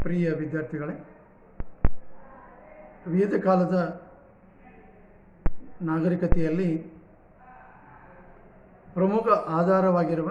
ಪ್ರಿಯ ವಿದ್ಯಾರ್ಥಿಗಳೇ, ವೇದಕಾಲದ ನಾಗರಿಕತೆಯಲ್ಲಿ ಪ್ರಮುಖ ಆಧಾರವಾಗಿರುವ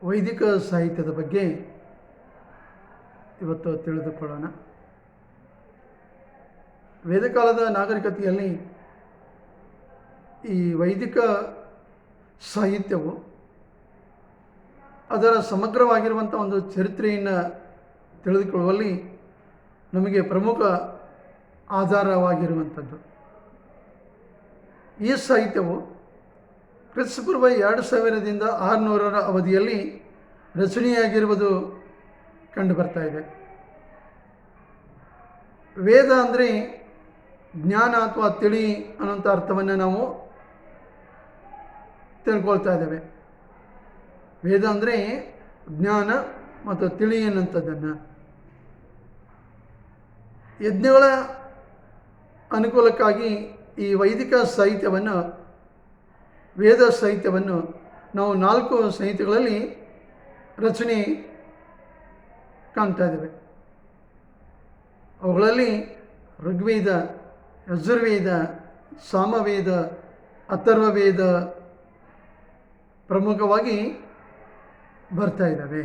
ವೈದಿಕ ಸಾಹಿತ್ಯದ ಬಗ್ಗೆ ಇವತ್ತು ತಿಳಿದುಕೊಳ್ಳೋಣ. ವೇದಕಾಲದ ನಾಗರಿಕತೆಯಲ್ಲಿ ಈ ವೈದಿಕ ಸಾಹಿತ್ಯವು ಅದರ ಸಮಗ್ರವಾಗಿರುವಂಥ ಒಂದು ಚರಿತ್ರೆಯನ್ನು ತಿಳಿದುಕೊಳ್ಳುವಲ್ಲಿ ನಮಗೆ ಪ್ರಮುಖ ಆಧಾರವಾಗಿರುವಂಥದ್ದು. ಈ ಸಾಹಿತ್ಯವು ಕ್ರಿಸ್ತಪೂರ್ವ 2000ರಿಂದ 600ರ ಅವಧಿಯಲ್ಲಿ ರಚನೆಯಾಗಿರುವುದು ಕಂಡುಬರ್ತಾ ಇದೆ. ವೇದ ಅಂದರೆ ಜ್ಞಾನ ಅಥವಾ ತಿಳಿ ಅನ್ನೋಂಥ ಅರ್ಥವನ್ನು ನಾವು ತಿಳ್ಕೊಳ್ತಾ ಇದ್ದೇವೆ. ವೇದ ಅಂದರೆ ಜ್ಞಾನ ಮತ್ತು ತಿಳಿ ಅನ್ನುವಂಥದ್ದನ್ನು. ಯಜ್ಞಗಳ ಅನುಕೂಲಕ್ಕಾಗಿ ಈ ವೈದಿಕ ಸಾಹಿತ್ಯವನ್ನು, ವೇದ ಸಾಹಿತ್ಯವನ್ನು ನಾವು 4 ಸಂಹಿತೆಗಳಲ್ಲಿ ರಚನೆ ಕಾಣ್ತಾ ಇದ್ದೇವೆ. ಅವುಗಳಲ್ಲಿ ಋಗ್ವೇದ, ಯಜುರ್ವೇದ, ಸಾಮವೇದ, ಅಥರ್ವವೇದ ಪ್ರಮುಖವಾಗಿ ಬರ್ತಾ ಇದ್ದಾವೆ.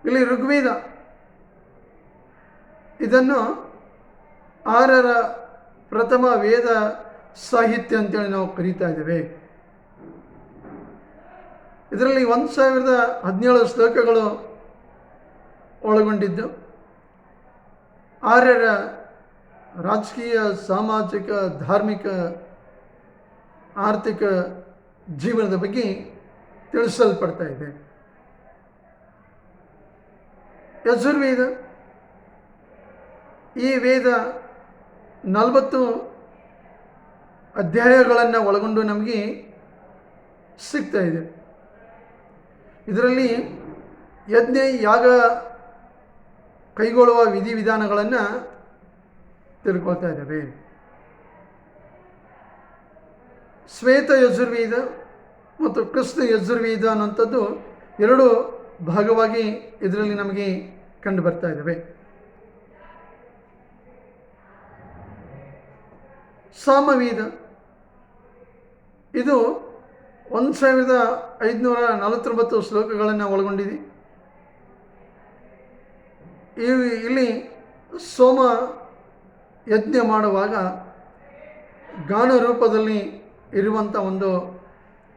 ಇಲ್ಲಿ ಋಗ್ವೇದ ಇದನ್ನು 6ರ ಪ್ರಥಮ ವೇದ ಸಾಹಿತ್ಯ ಅಂತೇಳಿ ನಾವು ಕರೀತಾ ಇದ್ದೇವೆ. ಇದರಲ್ಲಿ 1017 ಶ್ಲೋಕಗಳು ಒಳಗೊಂಡಿದ್ದು 6ರ ರಾಜಕೀಯ, ಸಾಮಾಜಿಕ, ಧಾರ್ಮಿಕ, ಆರ್ಥಿಕ ಜೀವನದ ಬಗ್ಗೆ ತಿಳಿಸಲ್ಪಡ್ತಾ ಇದೆ. ಯಜುರ್ವೇದ, ಈ ವೇದ 40 ಅಧ್ಯಾಯಗಳನ್ನು ಒಳಗೊಂಡು ನಮಗೆ ಸಿಗ್ತಾ ಇದೆ. ಇದರಲ್ಲಿ ಯಜ್ಞ, ಯಾಗ ಕೈಗೊಳ್ಳುವ ವಿಧಿವಿಧಾನಗಳನ್ನು ತಿಳ್ಕೊಳ್ತಾ ಇದ್ದೇವೆ. ಶ್ವೇತ ಯಜುರ್ವೇದ ಮತ್ತು ಕೃಷ್ಣ ಯಜುರ್ವೇದ ಅನ್ನೋಂಥದ್ದು 2 ಭಾಗವಾಗಿ ಇದರಲ್ಲಿ ನಮಗೆ ಕಂಡು ಬರ್ತಾ ಇದ್ದಾವೆ. ಸಾಮವೇದ ಇದು 1549 ಶ್ಲೋಕಗಳನ್ನು ಒಳಗೊಂಡಿದೆ. ಇಲ್ಲಿ ಸೋಮ ಯಜ್ಞ ಮಾಡುವಾಗ ಗಾನ ರೂಪದಲ್ಲಿ ಇರುವಂಥ ಒಂದು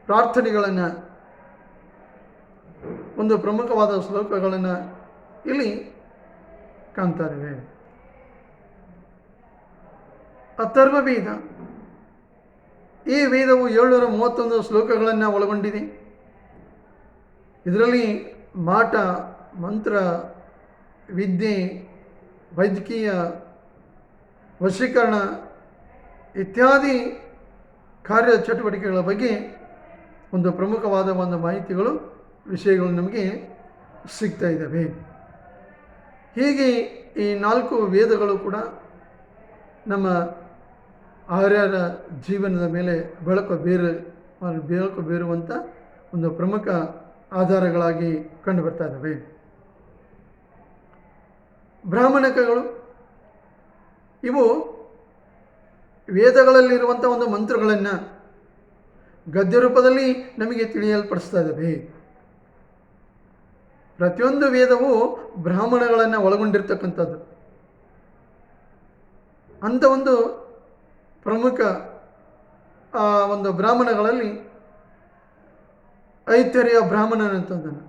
ಪ್ರಾರ್ಥನೆಗಳನ್ನು, ಒಂದು ಪ್ರಮುಖವಾದ ಶ್ಲೋಕಗಳನ್ನು ಇಲ್ಲಿ ಕಾಣ್ತಾ ಇದ್ದೇವೆ. ಅಥರ್ವವೇದ, ಈ ವೇದವು 731 ಶ್ಲೋಕಗಳನ್ನು ಒಳಗೊಂಡಿದೆ. ಇದರಲ್ಲಿ ಮಾಟ, ಮಂತ್ರ, ವಿದ್ಯೆ, ವೈದ್ಯಕೀಯ, ವಶೀಕರಣ ಇತ್ಯಾದಿ ಕಾರ್ಯ ಚಟುವಟಿಕೆಗಳ ಬಗ್ಗೆ ಒಂದು ಪ್ರಮುಖವಾದ ಒಂದು ಮಾಹಿತಿಗಳು, ವಿಷಯಗಳು ನಮಗೆ ಸಿಗ್ತಾ ಇದ್ದಾವೆ. ಹೀಗೆ ಈ 4 ವೇದಗಳು ಕೂಡ ನಮ್ಮ ಆರ್ಯರ ಜೀವನದ ಮೇಲೆ ಬೆಳಕು ಬೀರುವಂಥ ಒಂದು ಪ್ರಮುಖ ಆಧಾರಗಳಾಗಿ ಕಂಡುಬರ್ತಾ ಇದ್ದಾವೆ. ಬ್ರಾಹ್ಮಣಕಗಳು ಇವು ವೇದಗಳಲ್ಲಿರುವಂಥ ಒಂದು ಮಂತ್ರಗಳನ್ನು ಗದ್ಯ ರೂಪದಲ್ಲಿ ನಮಗೆ ತಿಳಿಯಲ್ಪಡಿಸ್ತಾ ಇದ್ದಾವೆ. ಪ್ರತಿಯೊಂದು ವೇದವು ಬ್ರಾಹ್ಮಣಗಳನ್ನು ಒಳಗೊಂಡಿರ್ತಕ್ಕಂಥದ್ದು. ಅಂಥ ಒಂದು ಪ್ರಮುಖ ಒಂದು ಬ್ರಾಹ್ಮಣಗಳಲ್ಲಿ ಐತರ್ಯ ಬ್ರಾಹ್ಮಣನಂಥದ್ದನ್ನು,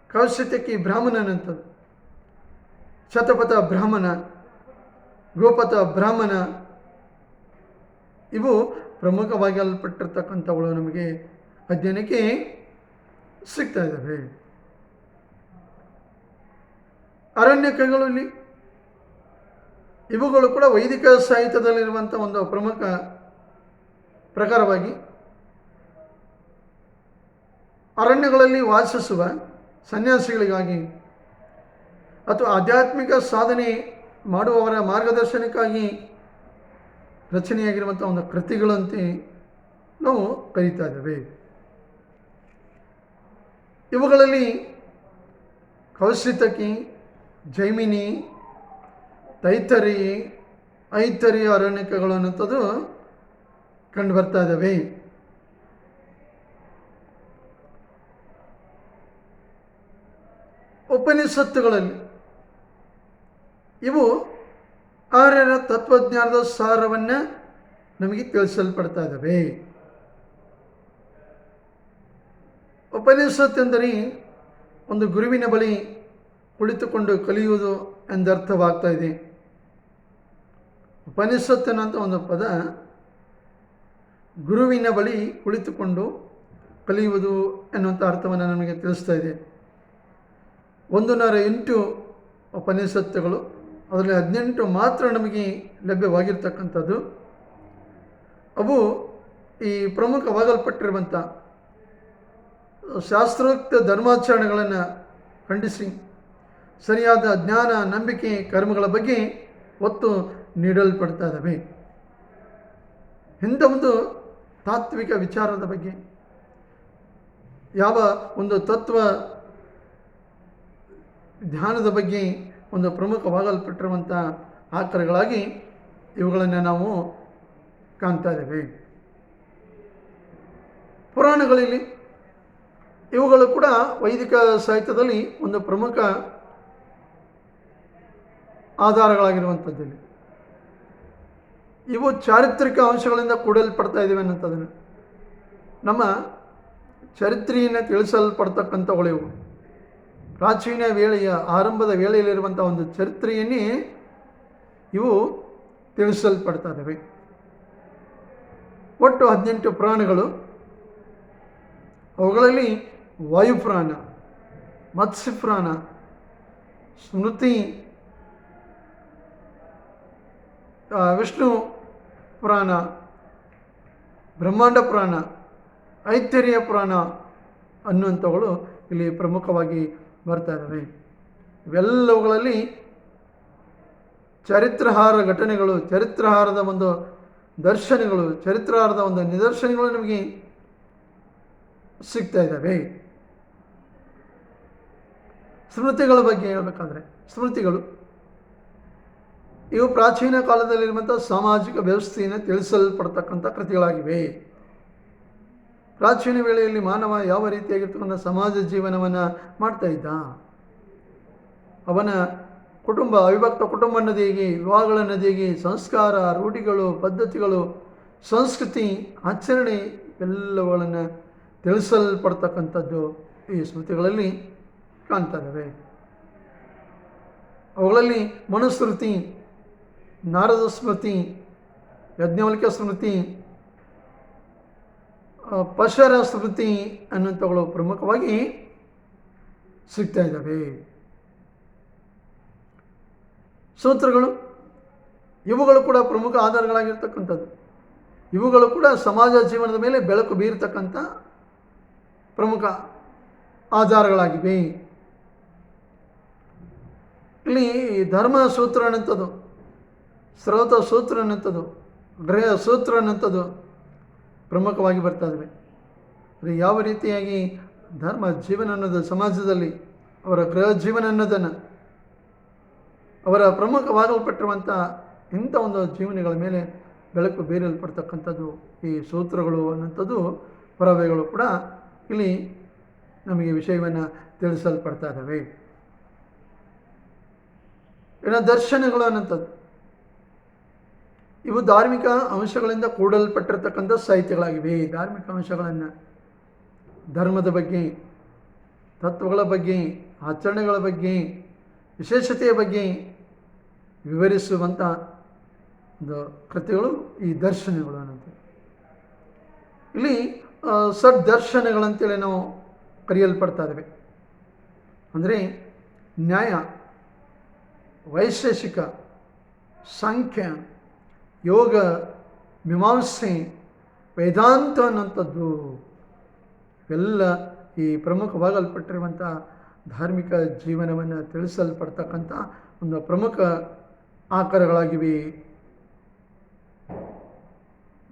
ಕೌಶಿತಕಿ ಬ್ರಾಹ್ಮಣನಂಥದ್ದು, ಶತಪಥ ಬ್ರಾಹ್ಮಣ, ಗೋಪಥ ಬ್ರಾಹ್ಮಣ ಇವು ಪ್ರಮುಖವಾಗಿ ಅಲ್ಪಟ್ಟಿರ್ತಕ್ಕಂಥವುಗಳು ನಮಗೆ ಅಧ್ಯಯನಕ್ಕೆ ಸಿಗ್ತಾ ಇದ್ದಾವೆ. ಅರಣ್ಯಕಗಳಲ್ಲಿ ಇವುಗಳು ಕೂಡ ವೈದಿಕ ಸಾಹಿತ್ಯದಲ್ಲಿರುವಂಥ ಒಂದು ಪ್ರಮುಖ ಪ್ರಕಾರವಾಗಿ ಅರಣ್ಯಗಳಲ್ಲಿ ವಾಸಿಸುವ ಸನ್ಯಾಸಿಗಳಿಗಾಗಿ ಅಥವಾ ಆಧ್ಯಾತ್ಮಿಕ ಸಾಧನೆ ಮಾಡುವವರ ಮಾರ್ಗದರ್ಶನಕ್ಕಾಗಿ ರಚನೆಯಾಗಿರುವಂಥ ಒಂದು ಕೃತಿಗಳಂತೆ ನಾವು ಕರೀತಾ ಇದ್ದೇವೆ. ಇವುಗಳಲ್ಲಿ ಕೌಶಿತಕಿ, ಜೈಮಿನಿ, ತೈತರಿ, ಐತರಿ ಅರಣ್ಯಕಗಳು ಅನ್ನೋಂಥದ್ದು ಕಂಡು ಬರ್ತಾ ಇದ್ದಾವೆ. ಉಪನಿಷತ್ತುಗಳಲ್ಲಿ ಇವು ಆರ್ಯರ ತತ್ವಜ್ಞಾನದ ಸಾರವನ್ನು ನಮಗೆ ತಿಳಿಸಲ್ಪಡ್ತಾ ಇದ್ದಾವೆ. ಉಪನಿಷತ್ ಎಂದರೆ ಒಂದು ಗುರುವಿನ ಬಳಿ ಕುಳಿತುಕೊಂಡು ಕಲಿಯುವುದು ಎಂದರ್ಥವಾಗ್ತಾ ಇದೆ. ಉಪನಿಷತ್ ಅನ್ನೋಂಥ ಒಂದು ಪದ ಗುರುವಿನ ಬಳಿ ಕುಳಿತುಕೊಂಡು ಕಲಿಯುವುದು ಎನ್ನುವಂಥ ಅರ್ಥವನ್ನು ನಮಗೆ ತಿಳಿಸ್ತಾ ಇದೆ. 108 ಉಪನಿಷತ್ತುಗಳು, ಅದರಲ್ಲಿ 18 ಮಾತ್ರ ನಮಗೆ ಲಭ್ಯವಾಗಿರ್ತಕ್ಕಂಥದ್ದು. ಅವು ಈ ಪ್ರಮುಖವಾಗಲ್ಪಟ್ಟಿರುವಂಥ ಶಾಸ್ತ್ರೋಕ್ತ ಧರ್ಮಾಚರಣೆಗಳನ್ನು ಖಂಡಿಸಿ ಸರಿಯಾದ ಜ್ಞಾನ, ನಂಬಿಕೆ, ಕರ್ಮಗಳ ಬಗ್ಗೆ ಒತ್ತು ನೀಡಲ್ಪಡ್ತಾ ಇದ್ದಾವೆ. ಇಂಥ ಒಂದು ತಾತ್ವಿಕ ವಿಚಾರದ ಬಗ್ಗೆ, ಯಾವ ಒಂದು ತತ್ವ ಧ್ಯಾನದ ಬಗ್ಗೆ ಒಂದು ಪ್ರಮುಖವಾಗಲ್ಪಟ್ಟಿರುವಂಥ ಆಕರಗಳಾಗಿ ಇವುಗಳನ್ನು ನಾವು ಕಾಣ್ತಾ ಇದ್ದೇವೆ. ಪುರಾಣಗಳಲ್ಲಿ ಇವುಗಳು ಕೂಡ ವೈದಿಕ ಸಾಹಿತ್ಯದಲ್ಲಿ ಒಂದು ಪ್ರಮುಖ ಆಧಾರಗಳಾಗಿರುವಂಥದ್ದಲ್ಲಿ ಇವು ಚಾರಿತ್ರಿಕ ಅಂಶಗಳಿಂದ ಕೂಡಲ್ಪಡ್ತಾ ಇದ್ದೇವೆ ಅನ್ನೋಂಥದ್ದನ್ನು, ನಮ್ಮ ಚರಿತ್ರೆಯನ್ನು ತಿಳಿಸಲ್ಪಡ್ತಕ್ಕಂಥವುಗಳು ಇವು. ಪ್ರಾಚೀನ ವೇಳೆಯ ಆರಂಭದ ವೇಳೆಯಲ್ಲಿರುವಂಥ ಒಂದು ಚರಿತ್ರೆಯನ್ನೇ ಇವು ತಿಳಿಸಲ್ಪಡ್ತಾ ಇದ್ದಾವೆ. ಒಟ್ಟು 18 ಪುರಾಣಗಳು. ಅವುಗಳಲ್ಲಿ ವಾಯುಪುರಾಣ, ಮತ್ಸ್ಯಪುರಾಣ, ಸ್ಮೃತಿ, ವಿಷ್ಣು ಪುರಾಣ, ಬ್ರಹ್ಮಾಂಡ ಪುರಾಣ, ಐತರೇಯ ಪುರಾಣ ಅನ್ನುವಂಥವುಗಳು ಇಲ್ಲಿ ಪ್ರಮುಖವಾಗಿ ಬರ್ತಾ ಇದ್ದಾವೆ. ಇವೆಲ್ಲವುಗಳಲ್ಲಿ ಚರಿತ್ರಹಾರ ಘಟನೆಗಳು, ಚರಿತ್ರಹಾರದ ಒಂದು ದರ್ಶನಗಳು, ಚರಿತ್ರಹಾರದ ಒಂದು ನಿದರ್ಶನಗಳು ನಮಗೆ ಸಿಗ್ತಾ ಇದ್ದಾವೆ. ಸ್ಮೃತಿಗಳ ಬಗ್ಗೆ ಹೇಳಬೇಕಾದ್ರೆ, ಸ್ಮೃತಿಗಳು ಇವು ಪ್ರಾಚೀನ ಕಾಲದಲ್ಲಿರುವಂಥ ಸಾಮಾಜಿಕ ವ್ಯವಸ್ಥೆಯನ್ನು ತಿಳಿಸಲ್ಪಡ್ತಕ್ಕಂಥ ಕೃತಿಗಳಾಗಿವೆ. ಪ್ರಾಚೀನ ವೇಳೆಯಲ್ಲಿ ಮಾನವ ಯಾವ ರೀತಿಯಾಗಿರ್ತಕ್ಕಂಥ ಸಮಾಜ ಜೀವನವನ್ನು ಮಾಡ್ತಾ ಇದ್ದ, ಅವನ ಕುಟುಂಬ, ಅವಿಭಕ್ತ ಕುಟುಂಬ ಅನ್ನೋದು ಹೇಗೆ, ವಿವಾಹಗಳ ಅನ್ನೋದು ಹೇಗೆ, ಸಂಸ್ಕಾರ, ರೂಢಿಗಳು, ಪದ್ಧತಿಗಳು, ಸಂಸ್ಕೃತಿ, ಆಚರಣೆ ಎಲ್ಲವುಗಳನ್ನು ತಿಳಿಸಲ್ಪಡ್ತಕ್ಕಂಥದ್ದು ಈ ಸ್ಮೃತಿಗಳಲ್ಲಿ ಕಾಣ್ತಾ ಇದ್ದಾವೆ. ಅವುಗಳಲ್ಲಿ ಮನುಸ್ಮೃತಿ, ನಾರದ ಸ್ಮೃತಿ, ಯಜ್ಞವಲ್ಕ್ಯ ಸ್ಮೃತಿ, ಪಶರ ಸ್ಮೃತಿ ಅನ್ನುವಂಥವುಗಳು ಪ್ರಮುಖವಾಗಿ ಸಿಗ್ತಾ ಇದ್ದಾವೆ. ಸೂತ್ರಗಳು ಇವುಗಳು ಕೂಡ ಪ್ರಮುಖ ಆಧಾರಗಳಾಗಿರ್ತಕ್ಕಂಥದ್ದು. ಇವುಗಳು ಕೂಡ ಸಮಾಜ ಜೀವನದ ಮೇಲೆ ಬೆಳಕು ಬೀರ್ತಕ್ಕಂಥ ಪ್ರಮುಖ ಆಧಾರಗಳಾಗಿವೆ. ಇಲ್ಲಿ ಧರ್ಮ ಸೂತ್ರ ಅನ್ನಂಥದ್ದು, ಸ್ರೋತ ಸೂತ್ರ ಅನ್ನಂಥದ್ದು, ಗೃಹ ಸೂತ್ರ ಅನ್ನಂಥದ್ದು ಪ್ರಮುಖವಾಗಿ ಬರ್ತಾ ಇದ್ದಾವೆ. ಯಾವ ರೀತಿಯಾಗಿ ಧರ್ಮ ಜೀವನ ಅನ್ನೋದು ಸಮಾಜದಲ್ಲಿ ಅವರ ಗೃಹ ಜೀವನ ಅನ್ನೋದನ್ನು, ಅವರ ಪ್ರಮುಖವಾಗಲ್ಪಟ್ಟಿರುವಂಥ ಇಂಥ ಒಂದು ಜೀವನಗಳ ಮೇಲೆ ಬೆಳಕು ಬೀರಲ್ಪಡ್ತಕ್ಕಂಥದ್ದು ಈ ಸೂತ್ರಗಳು ಅನ್ನೋಂಥದ್ದು ಪುರಾವೆಗಳು ಕೂಡ ಇಲ್ಲಿ ನಮಗೆ ವಿಷಯವನ್ನು ತಿಳಿಸಲ್ಪಡ್ತಾ ಇದ್ದಾವೆ. ಇನ್ನು ದರ್ಶನಗಳು ಅನ್ನೋಂಥದ್ದು ಇವು ಧಾರ್ಮಿಕ ಅಂಶಗಳಿಂದ ಕೂಡಲ್ಪಟ್ಟಿರ್ತಕ್ಕಂಥ ಸಾಹಿತ್ಯಗಳಾಗಿವೆ. ಧಾರ್ಮಿಕ ಅಂಶಗಳನ್ನು, ಧರ್ಮದ ಬಗ್ಗೆ, ತತ್ವಗಳ ಬಗ್ಗೆ, ಆಚರಣೆಗಳ ಬಗ್ಗೆ, ವಿಶೇಷತೆಯ ಬಗ್ಗೆ ವಿವರಿಸುವಂಥ ಒಂದು ಕೃತಿಗಳು ಈ ದರ್ಶನಗಳು ಅನ್ನೋದು. ಇಲ್ಲಿ ಸದ್ದರ್ಶನಗಳಂತೇಳಿ ನಾವು ಕರೆಯಲ್ಪಡ್ತಾ ಇದ್ದೇವೆ. ಅಂದರೆ ನ್ಯಾಯ, ವೈಶೇಷಿಕ, ಸಾಂಖ್ಯ, ಯೋಗ, ಮೀಮಾಂಸೆ, ವೇದಾಂತ ಅನ್ನೋಂಥದ್ದು ಎಲ್ಲ ಈ ಪ್ರಮುಖವಾಗಲ್ಪಟ್ಟಿರುವಂಥ ಧಾರ್ಮಿಕ ಜೀವನವನ್ನು ತಿಳಿಸಲ್ಪಡ್ತಕ್ಕಂಥ ಒಂದು ಪ್ರಮುಖ ಆಕಾರಗಳಾಗಿವೆ.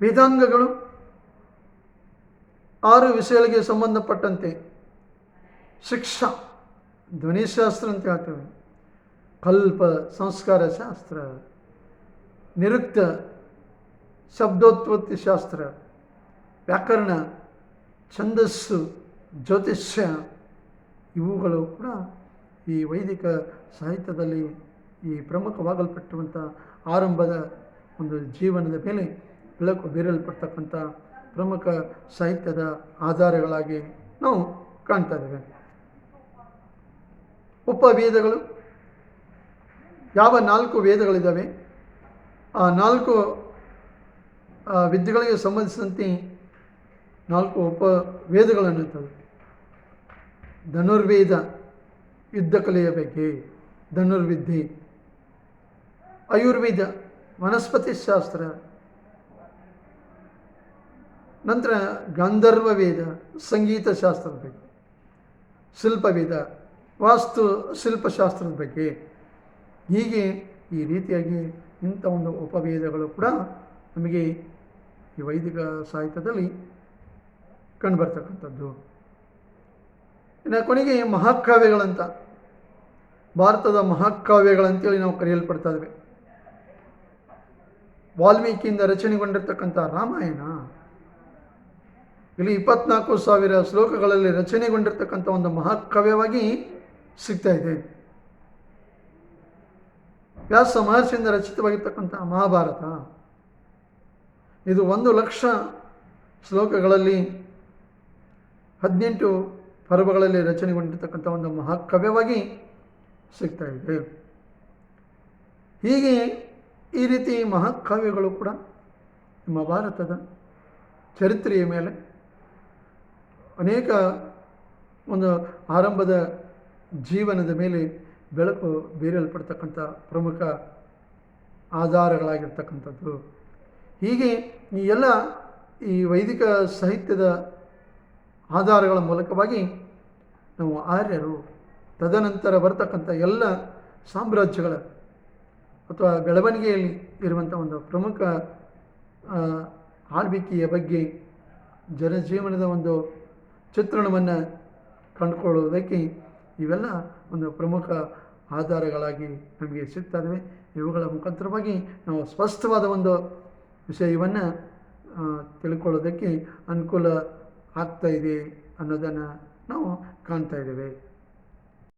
ವೇದಾಂಗಗಳು 6 ವಿಷಯಗಳಿಗೆ ಸಂಬಂಧಪಟ್ಟಂತೆ ಶಿಕ್ಷಾ, ಧ್ವನಿಶಾಸ್ತ್ರ ಅಂತ ಹೇಳ್ತೇವೆ, ಕಲ್ಪ ಸಂಸ್ಕಾರ ಶಾಸ್ತ್ರ, ನಿರುಕ್ತ ಶಬ್ದೋತ್ಪತ್ತಿ ಶಾಸ್ತ್ರ, ವ್ಯಾಕರಣ, ಛಂದಸ್ಸು, ಜ್ಯೋತಿಷ್ಯ, ಇವುಗಳು ಕೂಡ ಈ ವೈದಿಕ ಸಾಹಿತ್ಯದಲ್ಲಿ ಈ ಪ್ರಮುಖವಾಗಲ್ಪಟ್ಟಿರುವಂಥ ಆರಂಭದ ಒಂದು ಜೀವನದ ಮೇಲೆ ಬೆಳಕು ಬೀರಲ್ಪಡ್ತಕ್ಕಂಥ ಪ್ರಮುಖ ಸಾಹಿತ್ಯದ ಆಧಾರಗಳಾಗಿ ನಾವು ಕಾಣ್ತಾ ಇದ್ದೇವೆ. ಉಪವೇದಗಳು, ಯಾವ 4 ವೇದಗಳಿದ್ದಾವೆ ಆ 4 ವಿದ್ಯೆಗಳಿಗೆ ಸಂಬಂಧಿಸಿದಂತೆ 4 ಉಪವೇದಗಳನ್ನುತ್ತದೆ. ಧನುರ್ವೇದ ಯುದ್ಧಕಲೆಯ ಬಗ್ಗೆ ಧನುರ್ವಿದ್ಯೆ, ಆಯುರ್ವೇದ ವನಸ್ಪತಿ ಶಾಸ್ತ್ರ, ನಂತರ ಗಾಂಧರ್ವ ವೇದ ಸಂಗೀತ ಶಾಸ್ತ್ರದ ಬಗ್ಗೆ, ಶಿಲ್ಪವೇದ ವಾಸ್ತು ಶಿಲ್ಪಶಾಸ್ತ್ರದ ಬಗ್ಗೆ, ಹೀಗೆ ಈ ರೀತಿಯಾಗಿ ಇಂಥ ಒಂದು ಉಪವೇದಗಳು ಕೂಡ ನಮಗೆ ಈ ವೈದಿಕ ಸಾಹಿತ್ಯದಲ್ಲಿ ಕಂಡುಬರ್ತಕ್ಕಂಥದ್ದು. ಇನ್ನು ಕೊನೆಗೆ ಮಹಾಕಾವ್ಯಗಳಂತ, ಭಾರತದ ಮಹಾಕಾವ್ಯಗಳಂತೇಳಿ ನಾವು ಕರೆಯಲ್ಪಡ್ತಾ ಇದ್ದೇವೆ. ವಾಲ್ಮೀಕಿಯಿಂದ ರಚನೆಗೊಂಡಿರ್ತಕ್ಕಂಥ ರಾಮಾಯಣ ಇಲ್ಲಿ 24,000 ಶ್ಲೋಕಗಳಲ್ಲಿ ರಚನೆಗೊಂಡಿರ್ತಕ್ಕಂಥ ಒಂದು ಮಹಾಕಾವ್ಯವಾಗಿ ಸಿಗ್ತಾ ಇದೆ. ವ್ಯಾಸ ಮಹರ್ಷಿಯಿಂದ ರಚಿತವಾಗಿರ್ತಕ್ಕಂಥ ಮಹಾಭಾರತ ಇದು 1,00,000 ಶ್ಲೋಕಗಳಲ್ಲಿ 18 ಪರ್ವಗಳಲ್ಲಿ ರಚನೆಗೊಂಡಿರ್ತಕ್ಕಂಥ ಒಂದು ಮಹಾಕಾವ್ಯವಾಗಿ ಸಿಗ್ತಾ ಇದೆ. ಹೀಗೆ ಈ ರೀತಿ ಮಹಾಕಾವ್ಯಗಳು ಕೂಡ ನಮ್ಮ ಭಾರತದ ಚರಿತ್ರೆಯ ಮೇಲೆ ಅನೇಕ ಒಂದು ಆರಂಭದ ಜೀವನದ ಮೇಲೆ ಬೆಳಕು ಬೀರಲ್ಪಡ್ತಕ್ಕಂಥ ಪ್ರಮುಖ ಆಧಾರಗಳಾಗಿರ್ತಕ್ಕಂಥದ್ದು. ಹೀಗೆ ಈ ಎಲ್ಲ ಈ ವೈದಿಕ ಸಾಹಿತ್ಯದ ಆಧಾರಗಳ ಮೂಲಕವಾಗಿ ನಾವು ಆರ್ಯರು, ತದನಂತರ ಬರ್ತಕ್ಕಂಥ ಎಲ್ಲ ಸಾಮ್ರಾಜ್ಯಗಳ ಅಥವಾ ಬೆಳವಣಿಗೆಯಲ್ಲಿ ಇರುವಂಥ ಒಂದು ಪ್ರಮುಖ ಆಳ್ವಿಕೆಯ ಬಗ್ಗೆ ಜನಜೀವನದ ಒಂದು ಚಿತ್ರಣವನ್ನು ಕಂಡುಕೊಳ್ಳುವುದಕ್ಕೆ ಇವೆಲ್ಲ ಒಂದು ಪ್ರಮುಖ ಆಧಾರಗಳಾಗಿ ನಮಗೆ ಸಿಗ್ತಾ ಇದ್ದಾವೆ. ಇವುಗಳ ಮುಖಾಂತರವಾಗಿ ನಾವು ಸ್ಪಷ್ಟವಾದ ಒಂದು ವಿಷಯವನ್ನು ತಿಳ್ಕೊಳ್ಳೋದಕ್ಕೆ ಅನುಕೂಲ ಆಗ್ತಾ ಇದೆ ಅನ್ನೋದನ್ನು ನಾವು ಕಾಣ್ತಾ ಇದ್ದೇವೆ.